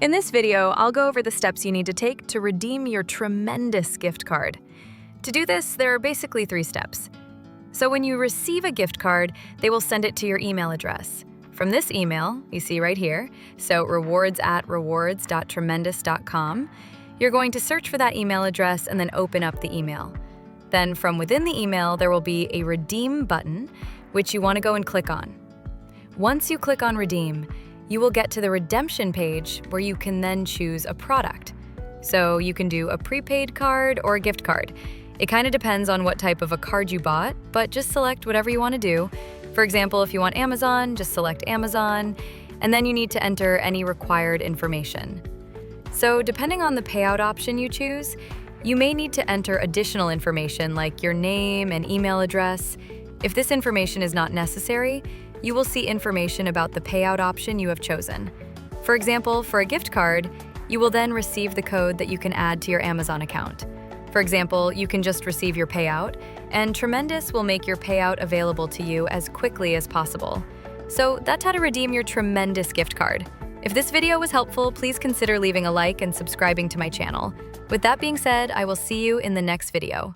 In this video, I'll go over the steps you need to take to redeem your tremendous gift card. To do this, there are basically 3 steps. So when you receive a gift card, they will send it to your email address. From this email, you see right here, so rewards@rewards.tremendous.com, you're going to search for that email address and then open up the email. Then from within the email, there will be a redeem button, which you want to go and click on. Once you click on redeem, you will get to the redemption page where you can then choose a product. So you can do a prepaid card or a gift card. It kind of depends on what type of a card you bought, but just select whatever you want to do. For example, if you want Amazon, just select Amazon, and then you need to enter any required information. So depending on the payout option you choose, you may need to enter additional information like your name and email address. If this information is not necessary, you will see information about the payout option you have chosen. For example, for a gift card, you will then receive the code that you can add to your Amazon account. For example, you can just receive your payout, and Tremendous will make your payout available to you as quickly as possible. So that's how to redeem your tremendous gift card. If this video was helpful, please consider leaving a like and subscribing to my channel. With that being said, I will see you in the next video.